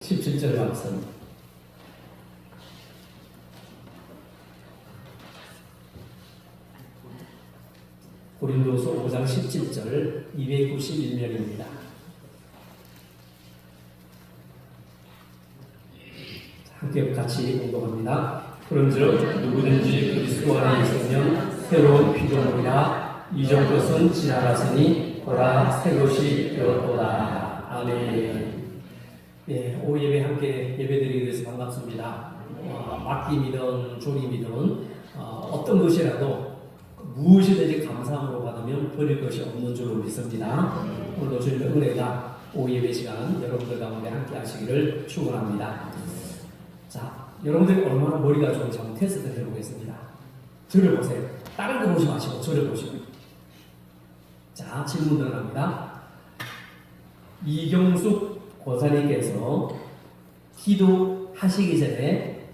17절 말씀. 고린도서 5장 17절 291면입니다. 함께 같이 공독합니다. 그런즉 누구든지 그리스도 안에 있으면 새로운 피조물이라 이전 것은 지나갔으니 보라 새 것이 되었도다. 아멘. 네, 오후 예배 함께 예배드리게 돼서 반갑습니다. 맡김이든 조림이든 어떤 것이라도 무엇이든지 감사함으로 받으면 버릴 것이 없는 줄로 믿습니다. 오늘도 주님의 은혜가 오후 예배 시간 여러분들 가운데 함께 하시기를 축원합니다. 자, 여러분들이 얼마나 머리가 좋은지 한번 테스트 해보겠습니다. 저를 보세요. 다른 거 보지 마시고 저를 보시고. 자, 질문 들어갑니다. 이경숙 고사님께서 기도하시기 전에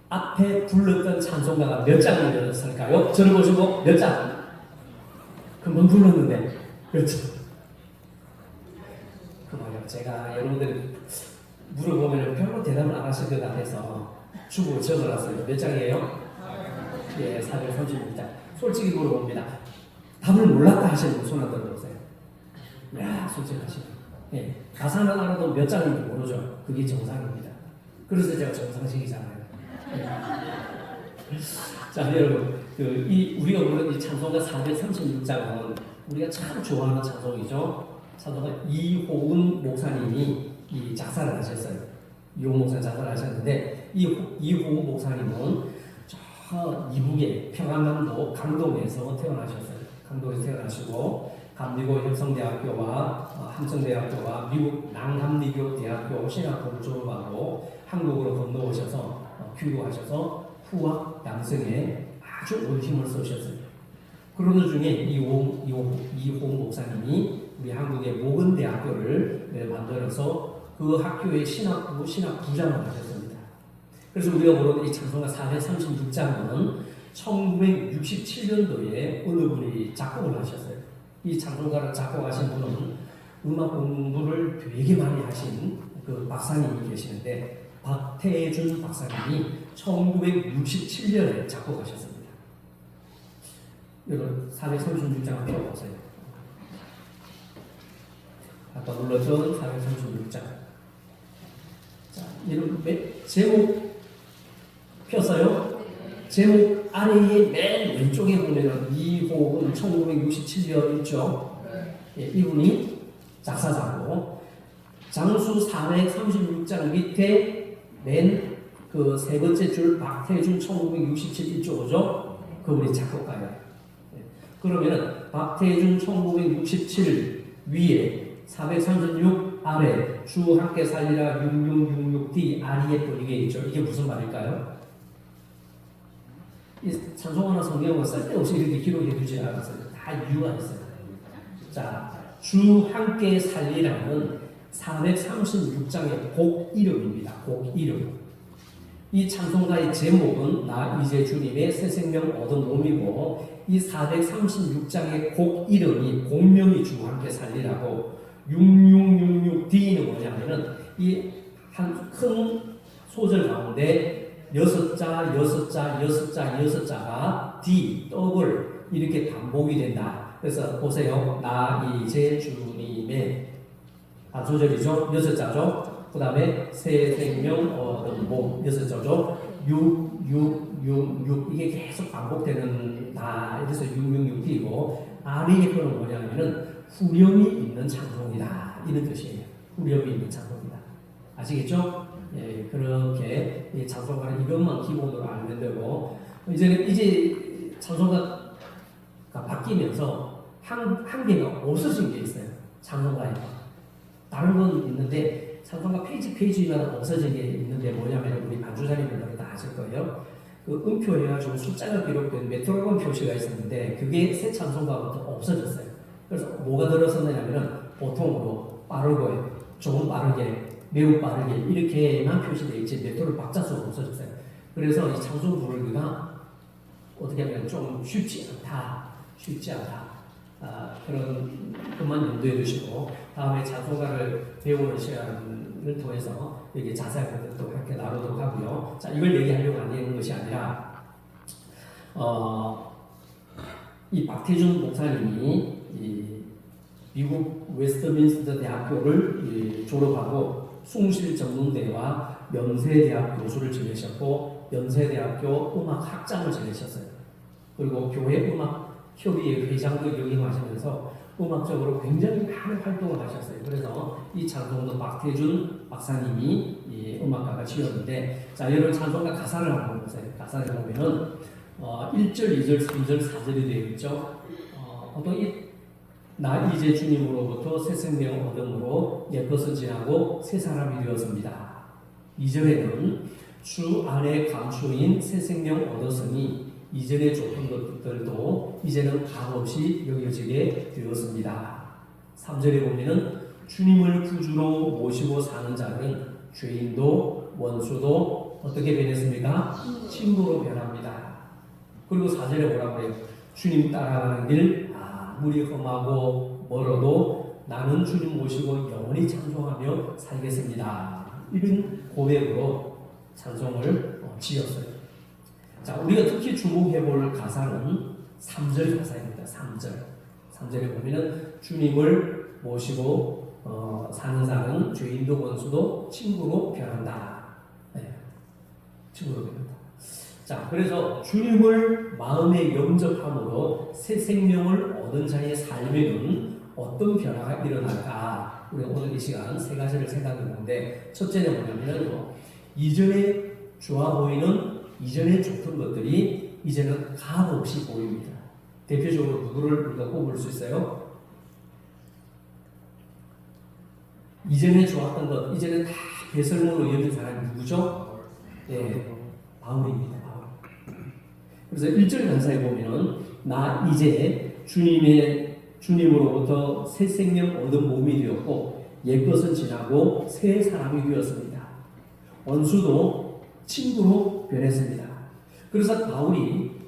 앞에 불렀던 찬송가가 몇 장이었을까요? 저를 보시고 몇 장? 금방 불렀는데 몇 장? 그 말이요. 제가 여러분들이 물어보면 별로 대답을 안 하실 것 같아서 주고 적어놨어요. 몇 장이에요? 예, 436장. 솔직히 물어봅니다. 답을 몰랐다 하시는 분 손 한번 들어보세요. 야, 솔직하시네. 예, 가사는 알아도 몇 장인지 모르죠. 그게 정상입니다. 그래서 제가 정상식이잖아요. 예. 자, 여러분, 우리가 부르는 이 찬송가 436장은 우리가 참 좋아하는 찬송이죠. 찬송가 이호은 목사님이 이 작사를 하셨어요. 이호은 목사님 작사를 하셨는데 이호은 목사님은 저 이북의 평안남도 강동에서 태어나셨어요. 강동에서 태어나시고 감리고 혁성대학교와 함성대학교와 미국 낭함리교대학교 신학부를 졸업하고 한국으로 건너오셔서 귀국하셔서 후학 양성에 아주 온 힘을 쓰셨어요. 그런 중에 이호은 목사님이 우리 한국의 모건대학교를 만들어서 그 학교의 신학부장을 하셨습니다. 그래서 우리가 부르는 이 찬송가 436장은 1967년도에 어느 분이 작곡을 하셨어요. 이 찬송가를 작곡하신 분은 음악 공부를 되게 많이 하신 그 박사님이 계시는데 박태준 박사님이 1967년에 작곡하셨습니다. 여러분 436장 펴보세요. 아까 불렀던 436장. 자, 여러분 제목 폈어요? 제목 아래에 맨 왼쪽에 보면은 이호은 1967년 있죠? 예, 이분이 작사자고 장수 436장 밑에 맨 그 세 번째 줄 박태준 1967 이쪽이죠? 그분이 작곡가예요. 예, 그러면은 박태준 1967 위에 436 아래 주 함께 살리라 6666D REF 이게 있죠? 이게 무슨 말일까요? 이 찬송가나 성경은 쓸데없이 이렇게 기록해 두지 않았어요. 다 이유가 있어요. 자, 주 함께 살리라는 436장의 곡 이름입니다. 곡 이름. 이 찬송가의 제목은 나 이제 주님의 새 생명 얻은 놈이고 이 436장의 곡 이름이 곡명이 주 함께 살리라고 6666D는 뭐냐면은 이 한 큰 소절 가운데 6자가 D, 더블 이렇게 반복이 된다. 그래서 보세요. 나 이제 주님의 소절이죠. 6자죠. 그 다음에 새 생명 얻은 몸 6자죠. 6 이게 계속 반복되는 다. 그래서 666D고 REF는 뭐냐면은 후렴이 있는 찬송이다. 이런 뜻이에요. 후렴이 있는 찬송이다. 아시겠죠? 예, 그렇게 이 찬송가는 이것만 기본으로 알면 되고 이제 찬송가가 바뀌면서 한 개가 없어진 게 있어요. 찬송가에 다른 건 있는데 찬송가 페이지마다 없어진 게 있는데 뭐냐면 우리 반주사님들은 다 아실 거예요. 그 음표 해가지고 숫자가 기록된 메트로놈 표시가 있었는데 그게 새 찬송가부터 없어졌어요. 그래서 뭐가 들어섰느냐면은 보통으로 빠르고 조금 빠르게 매우 빠르게 이렇게만 표시되어 있지 메트로 박자수가 없어졌어요. 그래서 이 찬송 부르기가 어떻게 하면 좀 쉽지 않다. 그런 것만 염두에 두시고 다음에 찬송가를 배우는 시간 부분을 통해서 여기 자세하게 또 이렇게 나누도록 하고요. 자, 이걸 얘기하려고 하는 것이 아니라 이 박태준 목사님이 이 미국 웨스트민스터 대학교를 졸업하고 숭실전문대와 연세대학 교수를 지내셨고 연세대학교 음악학장을 지내셨어요. 그리고 교회 음악협의회 회장도 역임하시면서 음악적으로 굉장히 많은 활동을 하셨어요. 그래서 이 찬송도 박태준 박사님이 이 음악가가 지었는데, 자, 여러분 찬송가 가사를 한번 보세요. 가사를 보면은 1절, 2절, 3절, 4절이 되어 있죠. 보통 나 이제 주님으로부터 새 생명 얻음으로 옛것은 지나고 새 사람이 되었습니다. 2절에는 주 안에 감추인 새 생명 얻었으니 이전에 줬던 것들도 이제는 값없이 여겨지게 되었습니다. 3절에 보면은 주님을 구주로 모시고 사는 자는 죄인도 원수도 어떻게 변했습니까? 친구로 변합니다. 그리고 4절에 뭐라고 해요? 주님 따라가는 길 아무리 험하고 멀어도 나는 주님 모시고 영원히 찬송하며 살겠습니다. 이런 고백으로 찬송을 지었어요. 자, 우리가 특히 주목해볼 가사는 3절 가사입니다. 3절에 보면은 주님을 모시고 사는 자는 죄인도 원수도 친구로 변한다. 네, 친구로 변한다. 자, 그래서 주님을 마음에 영접함으로 새 생명을 얻은 자의 삶에는 어떤 변화가 일어날까? 우리가 오늘 이 시간 세 가지를 생각해 보는데, 첫째는 뭐냐면 이전에 좋아 보이는 이전에 좋던 것들이 이제는 값없이 보입니다. 대표적으로 누구를 우리가 꼽을 수 있어요? 이전에 좋았던 것, 이제는 다 배설물로 여긴 사람이 누구죠? 네, 바울입니다. 바울. 그래서 1절 간사에 보면은 나 이제 주님으로부터 새 생명 얻은 몸이 되었고 옛것은 지나고 새 사람이 되었습니다. 원수도 친구로 변했습니다. 그래서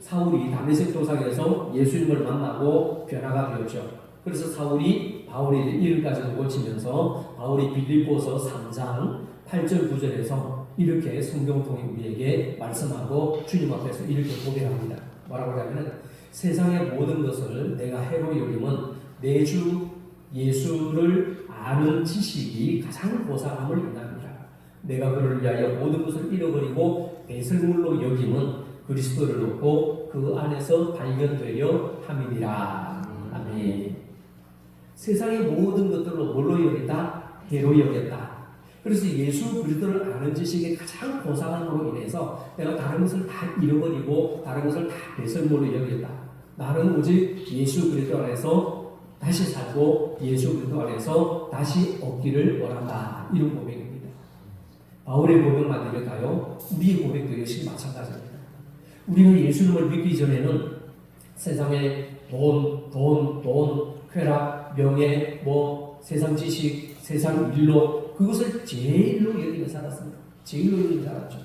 사울이 다메섹 도상에서 예수님을 만나고 변화가 되었죠. 그래서 사울이 바울의 이름까지도 고치면서 바울이 빌립보서 3장 8절 9절에서 이렇게 성경 통해 우리에게 말씀하고 주님 앞에서 이렇게 고백합니다. 뭐라고 하냐면 세상의 모든 것을 내가 해로 여김은 내 주 예수를 아는 지식이 가장 고상함을 인합니다. 내가 그를 위하여 모든 것을 잃어버리고 배설물로 여김은 그리스도를 얻고 그 안에서 발견되려 함이니라. 아멘. 세상의 모든 것들로 뭘로 여겼다? 해로 여겼다. 그래서 예수 그리스도를 아는 지식의 가장 고상함으로 인해서 내가 다른 것을 다 잃어버리고 다른 것을 다 배설물로 여겼다. 나는 오직 예수 그리스도 안에서 다시 살고 예수 그리스도 안에서 다시 얻기를 원한다. 이런 고백입니다. 바울의 고백만 들을까요? 우리의 고백도 역시 마찬가지입니다. 우리는 예수님을 믿기 전에는 세상에 돈, 쾌락, 명예, 세상 지식, 세상 일로 그것을 제일로 여기며 살았습니다. 제일로 여기며 살았죠.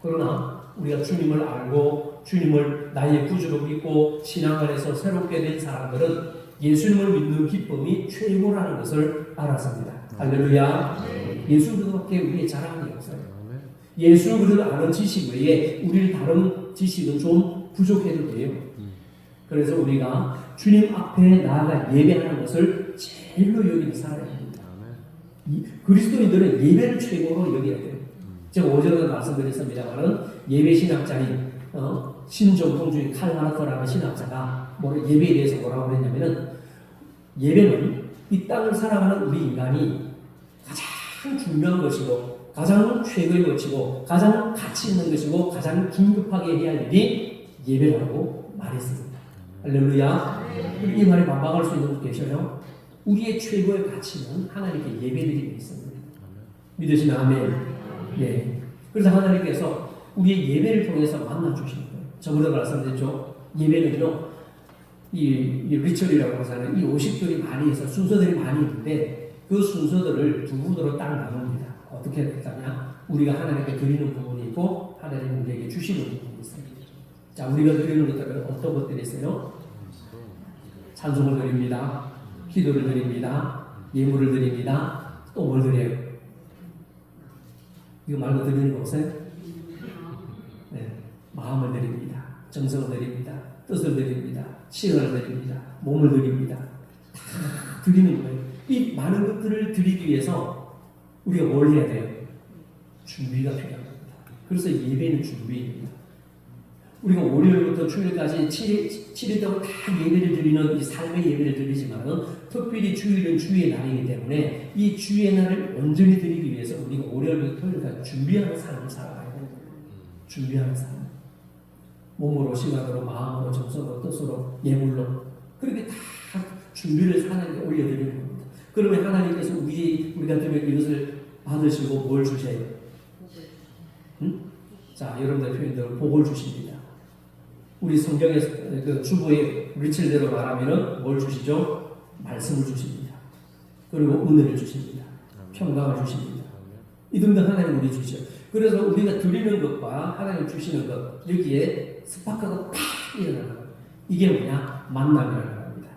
그러나 우리가 주님을 알고 주님을 나의 구주로 믿고 신앙을 해서 새롭게 된 사람들은 예수님을 믿는 기쁨이 최고라는 것을 알았습니다. 할렐루야. 예수 그리스도밖에 우리의 자랑이 없어요. 예수 그리스도 아는 지식 외에 우리를 다른 지식은 좀 부족해도 돼요. 그래서 우리가 주님 앞에 나아가 예배하는 것을 제일로 여기며 살아야 합니다. 그리스도인들은 예배를 최고로 여겨야 돼요. 제가 오전에도 말씀드렸습니다만은 예배 신학자인 신정통주의 칼마르터라는 신학자가 예배에 대해서 뭐라고 그랬냐면은 예배는 이 땅을 살아가는 우리 인간이 가장 중요한 것이고 가장 최고의 것이고 가장 가치 있는 것이고 가장 긴급하게 해야 할 일이 예배라고 말했습니다. 할렐루야. 이 말에 반박할 수 있는 분 계셔요? 우리의 최고의 가치는 하나님께 예배드리고 있습니다. 믿으시면 아멘. 예. 그래서 하나님께서 우리의 예배를 통해서 만나주시는 거예요. 저번에 말씀드렸죠. 예배는요, 이 리처리라고 하는 이 50들이 많이 해서 순서들이 많이 있는데 그 순서들을 두 부분으로 딱 나눕니다. 어떻게 했다냐? 우리가 하나님께 드리는 부분이 있고 하나님 우리에게 주시는 부분이 있습니다. 자, 우리가 드리는 것들은 어떤 것들이 있어요? 찬송을 드립니다. 기도를 드립니다. 예물을 드립니다. 또 뭘 드려요? 이거 말고 드리는 거 없어요? 네. 마음을 드립니다. 정성을 드립니다. 뜻을 드립니다. 시간을 드립니다. 몸을 드립니다. 다 드리는 거예요. 이 많은 것들을 드리기 위해서 우리가 뭘 해야 돼요? 준비가 필요합니다. 그래서 예배는 준비입니다. 우리가 월요일부터 주일까지 7일 동안 다 예배를 드리는 이 삶의 예배를 드리지만은 특별히 주일은 주의 날이기 때문에 이 주의 날을 온전히 드리기 위해서 우리가 월요일부터 토요일까지 준비하는 삶을 살아가야 됩니다. 준비하는 삶. 몸으로, 시간으로, 마음으로, 정서로, 뜻으로, 예물로 그렇게 다 준비를 하나님께 올려드리는 겁니다. 그러면 하나님께서 우리 같으면 이것을 받으시고 뭘 주셔야 돼요? 응? 자, 여러분들 표현대로 복을 주십니다. 우리 성경에서 그 주보의 리첼대로 말하면은 뭘 주시죠? 말씀을 주십니다. 그리고 은혜를 주십니다. 평강을 주십니다. 이 등등 하나님 우리 주시죠. 그래서 우리가 드리는 것과 하나님 주시는 것 여기에 스파크가 팍 일어나는 거예요. 이게 뭐냐? 만남이라는 겁니다.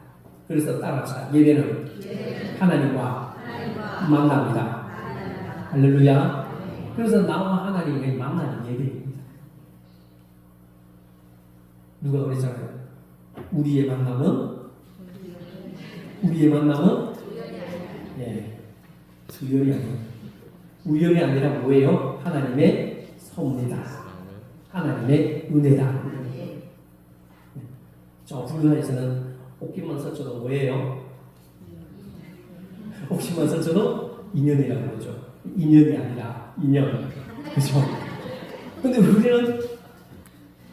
그래서 따라서 예배는 하나님과 만납니다. 할렐루야. 그래서 나와 하나님의 만나는 예배입니다. 누가 그랬잖아요. 우리의 만남은 예, 우연이 아니에요. 우연이 아니라 뭐예요? 하나님의 선물이다. 하나님의 은혜다. 저 불교에서는 옥기만 설쳐도 뭐예요? 옥기만 설쳐도 인연이라고 그러죠. 인연이 아니라 인연. 그렇죠? 근데 우리는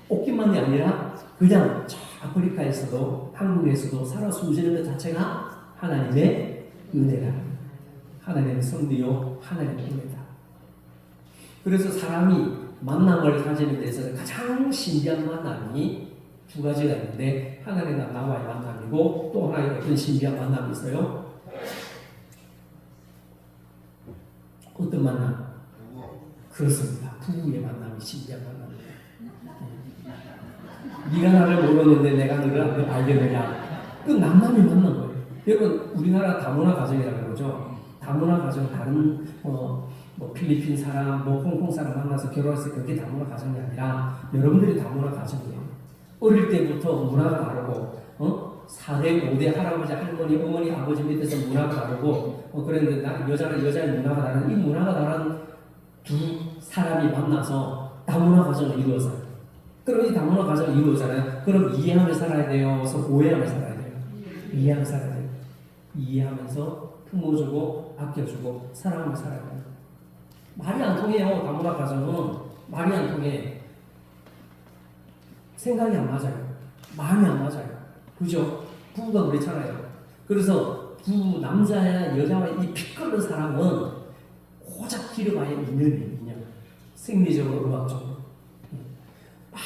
옥기만이 아니라 그냥 저 아프리카에서도 한국에서도 살아 숨지는 것 자체가 하나님의 은혜다. 하나님의 선비요 하나님의 은혜다. 그래서 사람이 만남을 가지는 데서 가장 신비한 만남이 두 가지가 있는데 하나님과 나와의 만남이고 또 하나의 어떤 신비한 만남이 있어요. 어떤 만남? 그렇습니다. 부부의 만남이 신비한 만남입니다. 네가 나를 모르는데 내가 너를 알겠느냐? 그 남남이 만난 거예요. 여러분 우리나라 다문화 가정이라고 그러죠. 다문화 가정 다른 뭐 필리핀 사람, 홍콩 사람 만나서 결혼해서 그게 다문화 가정이 아니라 여러분들이 다문화 가정이에요. 어릴 때부터 문화가 다르고 4대, 5대 할아버지, 할머니, 어머니, 아버지 밑에서 문화가 다르고 그런데 나는 여자의 문화가 다른 이 문화가 다른 두 사람이 만나서 다문화 가정을 이루어서요. 그럼 이 다문화 가정을 이루어잖아요. 그럼 이해하며 살아야 돼요? 오해하며 살아야 돼요? 이해하며 살아야 돼요. 이해하면서 품어주고 아껴주고 사랑하며 살아야 돼요. 말이 안 통해요. 다문화 가정은 말이 안 통해. 생각이 안 맞아요. 마음이 안 맞아요. 그죠? 부부가 그렇잖아요. 그래서 남자야 여자와 이 피 끓는 사람은 고작 길어봐야 인연. 생리적으로 의학적으로. 막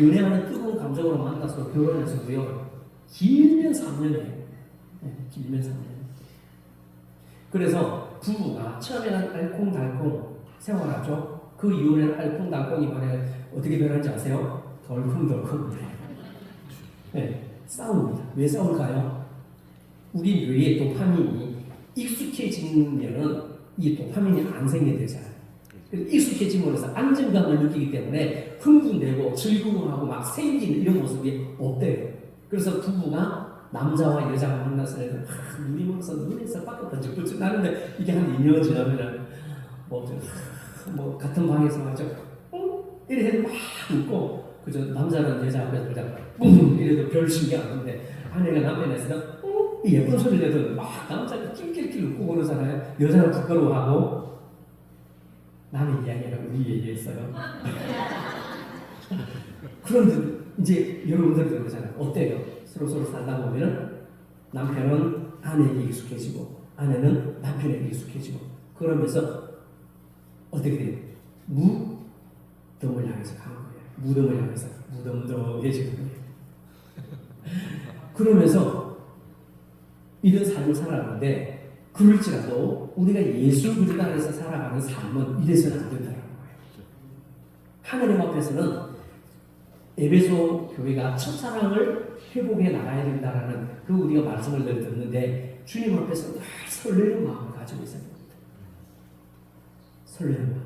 연애하는 뜨거운 감정으로 만나서 결혼해서도요. 길면 3년이에요. 길면 3년. 그래서 부부가 처음에는 알콩달콩 생활하죠. 그 이후에는 알콩달콩이 만약 어떻게 변하는지 아세요? 덜컹덜컹. 네, 싸웁니다. 왜 싸울까요? 우리 뇌에 도파민이 익숙해지면은 이 도파민이 안 생기게 되잖아요. 익숙해짐으로써 안정감을 느끼기 때문에 흥분되고 즐거워하고 막 생기는 이런 모습이 없대요. 그래서 부부가 남자와 여자가 만나서 눈이 멀어서 눈에서 밖에 번쩍번쩍 나는데 이게 한 2년 지나면은 뭐 같은 방에서 하죠. 이래 해도 막 웃고 그저 남자는 여자 앞에서 그냥 이래도 별 신경 안 하는데 아내가 남편에서 예쁜 소리 내도 막 남자가 낄낄낄 웃고 그러잖아요. 여자는 부끄러워하고 남의 이야기가 우리 얘기했어요. 그런데 이제 여러분들도 그러잖아요. 어때요? 서로 살다 보면 남편은 아내에게 익숙해지고 아내는 남편에게 익숙해지고 그러면서 어떻게 돼요? 무덤을 향해서 가는 거예요. 무덤을 향해서 무덤덤해지는 거예요. 그러면서 이런 삶을 살아가는데 그럴지라도 우리가 예수 그리스도 안에서 살아가는 삶은 이래서는 안 된다는 거예요. 하나님 앞에서는 에베소 교회가 첫사랑을 회복해 나가야 된다라는 그 우리가 말씀을 늘 듣는데 주님 앞에서 늘 설레는 마음을 가지고 있어야 됩니다. 설레는 마음.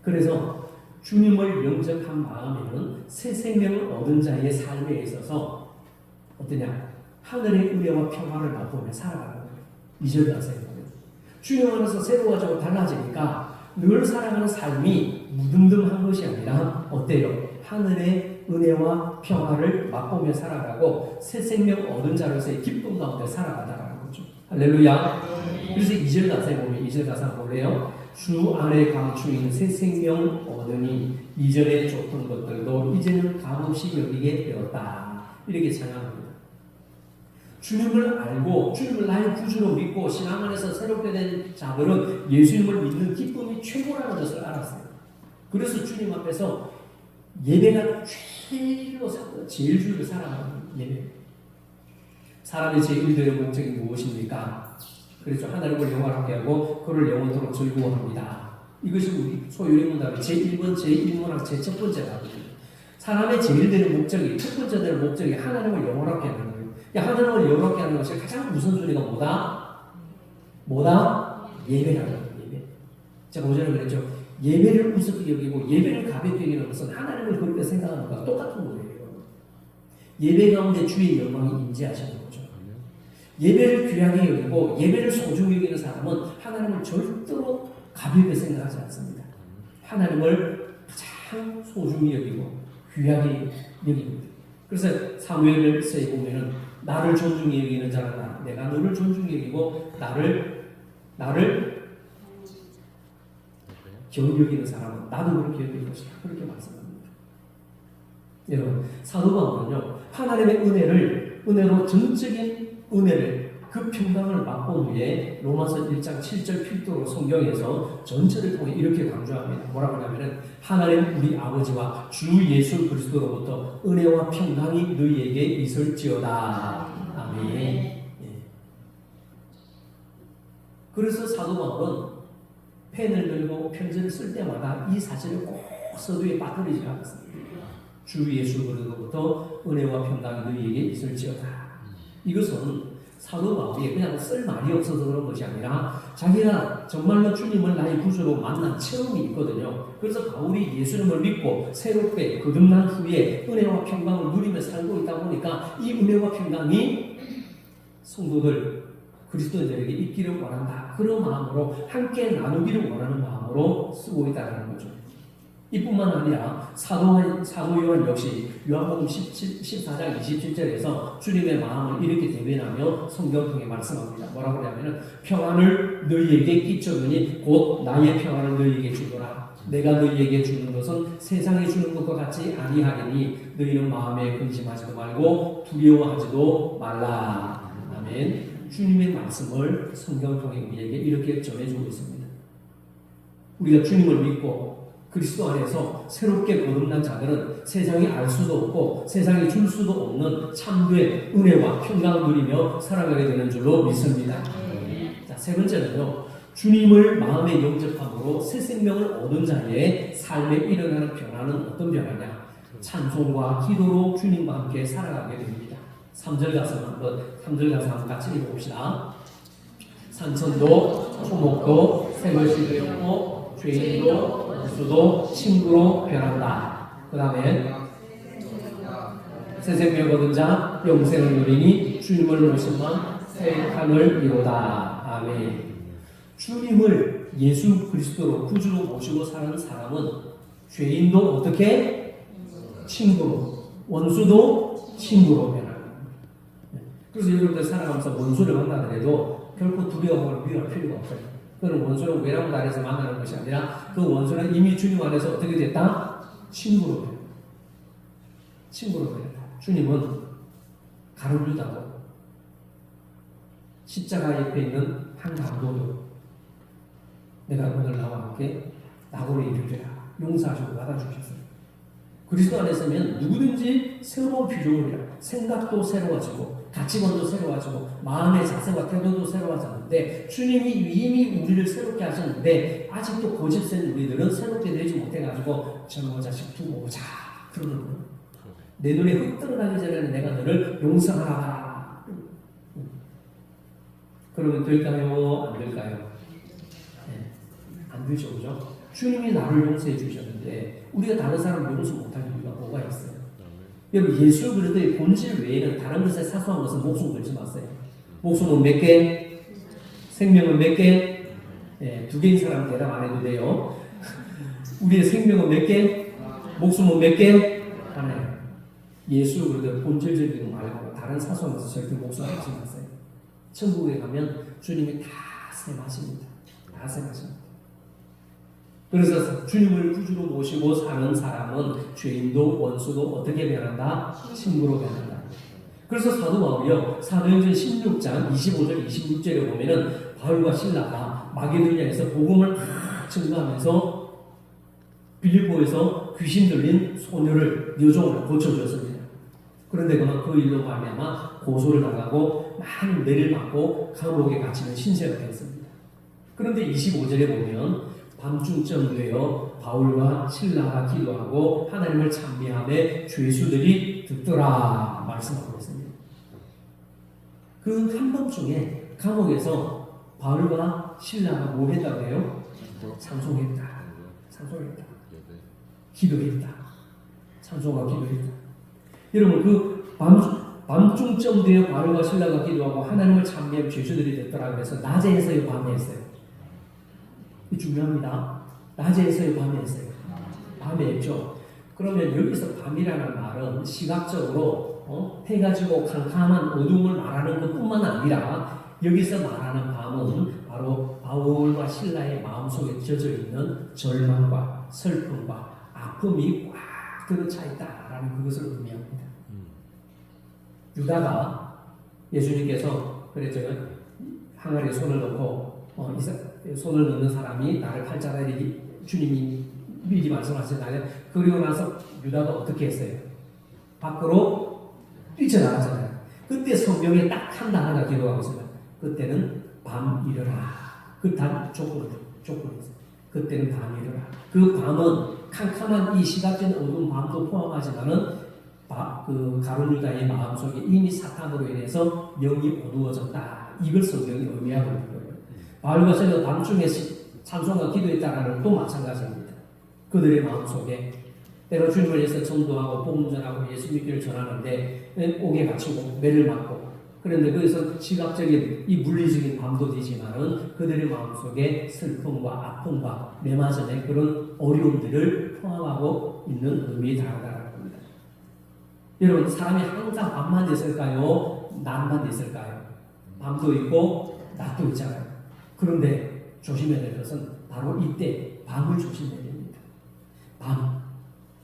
그래서 주님을 영접한 마음에는 새 생명을 얻은 자의 삶에 있어서 어떠냐? 하늘의 은혜와 평화를 맛보며 살아가는 거예요. 2절 가서에 보면 주님 안에서 새로워지고 달라지니까 늘 살아가는 삶이 무덤덤한 것이 아니라 어때요? 하늘의 은혜와 평화를 맛보며 살아가고 새 생명 얻은 자로서의 기쁨 가운데 살아가다라는 거죠. 할렐루야. 그래서 2절 가사에 보면 2절 가사 볼래요? 주 안에 감추인 새 생명 얻으니 이전에 줬던 것들도 이제는 값없이 여기게 되었다. 이렇게 찬양합니다. 주님을 알고 주님을 나의 구주로 믿고 신앙 안에서 새롭게 된 자들은 예수님을 믿는 기쁨이 최고라는 것을 알았어요. 그래서 주님 앞에서 예배가 제일 주로 살아가는 예배. 사람의 제1되는 목적이 무엇입니까? 그렇죠. 하나님을 영화롭게 하고 그를 영원토록 즐거워합니다. 이것이 우리 소위 문답의 제1번, 제1문학 제1첫 번째라거든요. 사람의 제일되는 목적이, 첫 번째 되는 목적이 하나님을 영화롭게 하는 거예요. 하나님을 영화롭게 하는 것이 가장 우선순위가 뭐다? 예배라는 거예요. 예배. 제가 오전에 그랬죠. 예배를 우습게 여기고 예배를 가볍게 여기는 것은 하나님을 그렇게 생각하는 것과 똑같은 거예요. 예배 가운데 주의 영광이 임재하시는 거죠. 예배를 귀하게 여기고 예배를 소중히 여기는 사람은 하나님을 절대로 가볍게 생각하지 않습니다. 하나님을 가장 소중히 여기고 귀하게 여깁니다. 그래서 사무엘서에 보면은 나를 존중히 여기는 자라 내가 너를 존중히 여기고 나를 경히 여기는 사람은 나도 그렇게 여길 것이다. 그렇게 말씀합니다. 여러분 사도 바울은요 하나님의 은혜로 전적인 은혜를 그 평강을 맛본 후에 로마서 1장 7절 필두로 성경에서 전체를 통해 이렇게 강조합니다. 뭐라고 하냐면은 하나님 우리 아버지와 주 예수 그리스도로부터 은혜와 평강이 너희에게 있을지어다. 아멘. 예. 그래서 사도 바울은 펜을 들고 편지를 쓸 때마다 이 사실을 꼭 서두에 빠뜨리지 않았습니다. 주 예수 그리스도로부터 은혜와 평강이 너희에게 있을지어다. 이것은 사도 바울이 그냥 쓸 말이 없어서 그런 것이 아니라 자기가 정말로 주님을 나의 구주로 만난 체험이 있거든요. 그래서 바울이 예수님을 믿고 새롭게 거듭난 후에 은혜와 평강을 누리며 살고 있다 보니까 이 은혜와 평강이 성도들 그리스도인들에게 있기를 원한다. 그런 마음으로 함께 나누기를 원하는 마음으로 쓰고 있다는 거죠. 이뿐만 아니라 사도 요한 역시 요한복음 14장 27절에서 주님의 마음을 이렇게 대변하며 성경 통해 말씀합니다. 뭐라고 하냐면 평안을 너희에게 끼쳐주니 곧 나의 평안을 너희에게 주노라. 내가 너희에게 주는 것은 세상에 주는 것과 같이 아니하리니 너희는 마음에 근심하지도 말고 두려워하지도 말라. 아멘. 주님의 말씀을 성경 통해 우리에게 이렇게 전해주고 있습니다. 우리가 주님을 믿고 그리스도 안에서 새롭게 거듭난 자들은 세상이 알 수도 없고 세상이 줄 수도 없는 참된 은혜와 평강을 누리며 살아가게 되는 줄로 믿습니다. 자, 세 번째는요. 주님을 마음에 영접함으로 새 생명을 얻은 자의 삶에 일어나는 변화는 어떤 변화냐? 찬송과 기도로 주님과 함께 살아가게 됩니다. 3절 가서 한번 같이 읽어봅시다. 산천도 초목도 새것이 되었고 죄인도 원수도 친구로 변한다. 그 다음에 새 생명 얻은 자 영생을 누리니 주님을 모시면 새 삶을 이루다. 아멘. 주님을 예수 그리스도로 구주로 모시고 사는 사람은 죄인도 어떻게? 친구로, 원수도 친구로 변합니다. 그래서 여러분들 살아가면서 원수를 만나더라도 결코 두려움을 미워할 필요가 없어요. 그는 원수는 외라운 날에서 만나는 것이 아니라 그 원수는 이미 주님 안에서 어떻게 됐다? 친구로 변했다. 친구로 변했다. 주님은 가룟유다도 십자가 옆에 있는 한 강도도 내가 오늘 나와 함께 나고를 이루리라 용서하시고 받아주셨어요. 그리스도 안에 있으면 누구든지 새로운 피조물이라 생각도 새로워지고 가치관도 새로워지고 마음의 자세와 태도도 새로워졌는데 주님이 이미 우리를 새롭게 하셨는데 아직도 고집센 우리들은 새롭게 되지 못해가지고 저놈의 자식 두고 오자 그러는 거예요. 내 눈에 흙 들어가기 전에는 내가 너를 용서하라. 그러면 될까요? 안 될까요? 네. 안 되죠. 그죠? 주님이 나를 용서해 주셨는데 우리가 다른 사람을 용서 못할 이유가 뭐가 있어요? 여러분 예수 그리스도의 본질 외에는 다른 것에 사소한 것은 목숨 걸지 마세요. 목숨은 몇 개? 생명은 몇 개? 네, 두 개인 사람 대답 안 해도 돼요. 우리의 생명은 몇 개? 목숨은 몇 개? 하나예요. 예수 그리스도의 본질적인 말고 다른 사소한 것은 절대 목숨 걸지 마세요. 천국에 가면 주님이 다 셈하십니다. 다 셈하십니다. 그래서 주님을 구주로 모시고 사는 사람은 죄인도 원수도 어떻게 변한다? 친구로 변한다. 그래서 사도 바울이요 사도행전 16장 25절 26절에 보면은 바울과 신라가 마게도냐에서 복음을 막 증거하면서 빌립보에서 귀신 들린 소녀를 여종을 고쳐주었습니다. 그런데 그만 그 일로 말미암아 고소를 당하고 많은 매를 맞고 감옥에 갇히는 신세가 되었습니다. 그런데 25절에 보면 밤중쯤 되어 바울과 신라가 기도하고 하나님을 찬미하며 죄수들이 듣더라 말씀하고 있습니다. 그 한밤중에 감옥에서 바울과 신라가 뭐 했다고 해요? 찬송했다. 찬송했다. 기도했다. 찬송하고 기도했다. 여러분 그 밤중쯤 되어 바울과 신라가 기도하고 하나님을 찬미하며 죄수들이 됐더라 그래서 낮에 했어요? 밤에 했어요? 이 중요합니다. 낮에 했어요? 밤에 했어요? 밤에 했죠. 그러면 여기서 밤이라는 말은 시각적으로 해가 지고 캄캄한 어둠을 말하는 것뿐만 아니라 여기서 말하는 밤은 바로 바울과 신라의 마음속에 젖어있는 절망과 슬픔과 아픔이 꽉 들어차 있다라는 그것을 의미합니다. 유다가 예수님께서 그랬죠. 항아리에 손을 넣고 손을 넣는 사람이 나를 팔자라니 주님이 미리 말씀하셨잖아요. 그리고 나서 유다가 어떻게 했어요? 밖으로 뛰쳐나갔잖아요. 그때 성경에 딱 한 단어가 기록하고 있어요. 그때는 밤이르라. 그 단 조건이 있어요. 그때는 밤이르라. 그 밤은 캄캄한 이 시각적인 어두운 밤도 포함하지만은 그 가룟 유다의 마음속에 이미 사탄으로 인해서 영이 어두워졌다. 이걸 성경이 의미하고 있는 거예요. 바울과 신라가 밤중에 찬송과 기도했다라는 것도 마찬가지입니다. 그들의 마음속에 때로 주님을 위해서 전도하고 복음 전하고 예수 믿기를 전하는데 옥에 갇히고 매를 맞고 그런데 거기서 시각적인 이 물리적인 밤도 되지만은 그들의 마음속에 슬픔과 아픔과 매맞음의 그런 어려움들을 포함하고 있는 의미에 다르다는 겁니다. 여러분 사람이 항상 밤만 있을까요? 낮만 있을까요? 밤도 있고 낮도 있잖아요. 그런데 조심해야 될 것은 바로 이때 밤을 조심해야 됩니다. 밤.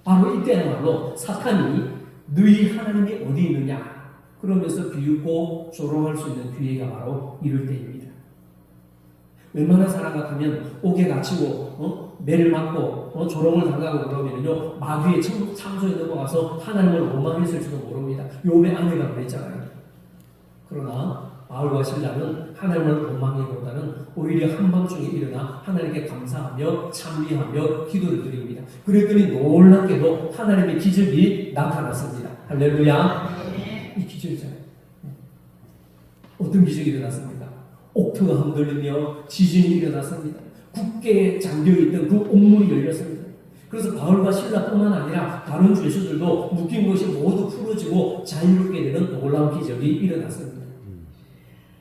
바로 이때야말로 사탄이 너희 하나님이 어디 있느냐 그러면서 비웃고 조롱할 수 있는 기회가 바로 이럴 때입니다. 웬만한 사람 같으면 옥에 갇히고 매를 맞고 조롱을 당하고 그러면요 마귀의 창소에 넘어가서 하나님을 원망했을지도 모릅니다. 욥의 아내가 그랬잖아요. 그러나 바울과 신라는 하나님을 원망하기보다는 오히려 한밤중에 일어나 하나님께 감사하며 찬미하며 기도를 드립니다. 그랬더니 놀랍게도 하나님의 기적이 나타났습니다. 할렐루야. 이 기적이잖아요. 어떤 기적이 일어났습니까? 옥토가 흔들리며 지진이 일어났습니다. 굳게 잠겨있던 그 옥문이 열렸습니다. 그래서 바울과 신라뿐만 아니라 다른 죄수들도 묶인 것이 모두 풀어지고 자유롭게 되는 놀라운 기적이 일어났습니다.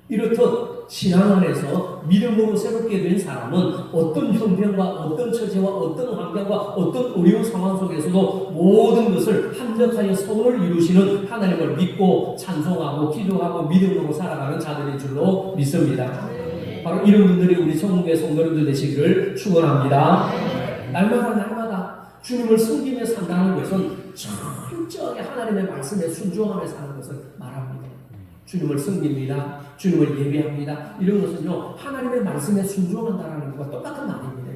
이렇듯 신앙 안에서 믿음으로 새롭게 된 사람은 어떤 형편과 어떤 처지와 어떤 환경과 어떤 어려운 상황 속에서도 모든 것을 합력하여 성을 이루시는 하나님을 믿고 찬송하고 기도하고 믿음으로 살아가는 자들인 줄로 믿습니다. 바로 이런 분들이 우리 천국의 성도님들 되시기를 축원합니다. 날마다 주님을 섬기며 산다는 것은 철저하게 하나님의 말씀에 순종하며 사는 것을 말합니다. 주님을 섬깁니다. 주님을 예배합니다. 이런 것은요 하나님의 말씀에 순종한다는 것과 똑같은 말입니다.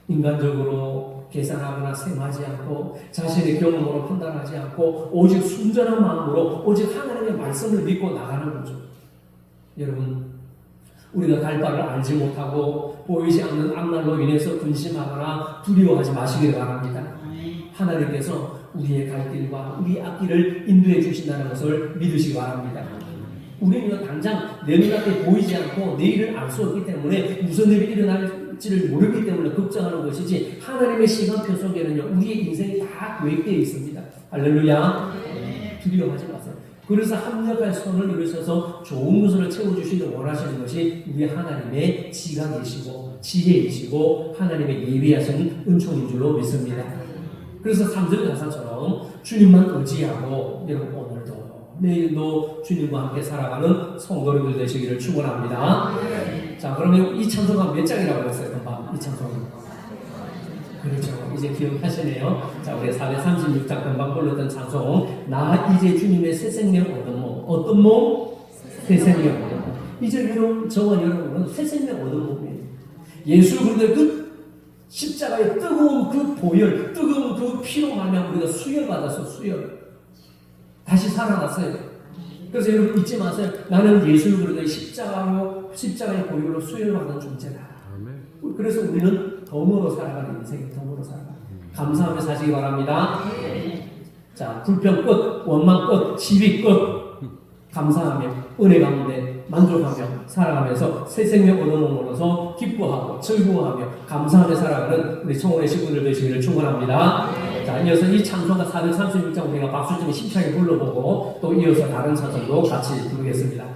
인간적으로 계산하거나 셈하지 않고 자신의 경험으로 판단하지 않고 오직 순전한 마음으로 오직 하나님의 말씀을 믿고 나가는 거죠. 여러분 우리가 갈 바를 알지 못하고 보이지 않는 앞날로 인해서 근심하거나 두려워하지 마시길 바랍니다. 하나님께서 우리의 갈 길과 우리 앞길을 인도해 주신다는 것을 믿으시기 바랍니다. 우리는 당장 내 눈앞에 보이지 않고 내일을 알 수 없기 때문에 무슨 일이 일어날 할지를 모르기 때문에 걱정하는 것이지 하나님의 시간표 속에는요 우리의 인생이 다 계획되어 있습니다. 할렐루야. 두려워하지 마세요. 그래서 합력할 손을 이루셔서 좋은 것으로 채워주시길 원하시는 것이 우리 하나님의 지각이시고 지혜이시고 하나님의 예비하신 은총인 줄로 믿습니다. 그래서 3절 가사처럼 주님만 의지하고 여러분 오늘도 내일도 주님과 함께 살아가는 성도님들 되시기를 축원합니다. 자, 그러면 이 찬송가 몇 장이라고 했어요? 금방 이 찬송가. 그렇죠. 이제 기억하시네요. 자, 우리 436장 금방 불렀던 찬송. 나 이제 주님의 새 생명 얻은 몸. 어떤 몸? 새 생명 얻은 몸. 이제 여러분, 저와 여러분은 새 생명 얻은 몸이에요. 예수 그리스도의 그 십자가의 뜨거운 그 보혈, 뜨거운 그 피로 말미암아 우리가 수혈받아서 수혈. 다시 살아났어요. 그래서 여러분 잊지 마세요. 나는 예수 그리스도의 십자가의 보혈로 수혈받는 존재다. 그래서 우리는 덤으로 살아가는 인생이 덤으로 살아가는. 감사하며 사시기 바랍니다. 자, 불평 끝, 원망 끝, 시비 끝. 감사하며 은혜 가운데 만족하며 살아가면서 새 생명 얻어놓음으로써 기뻐하고 즐거워하며 감사하며 살아가는 우리 청원의 식구들 되시기를 축원합니다. 자, 이어서 이 찬송가 436장 우리가 박수치며 심차게 불러보고 또 이어서 다른 찬송도 같이 부르겠습니다.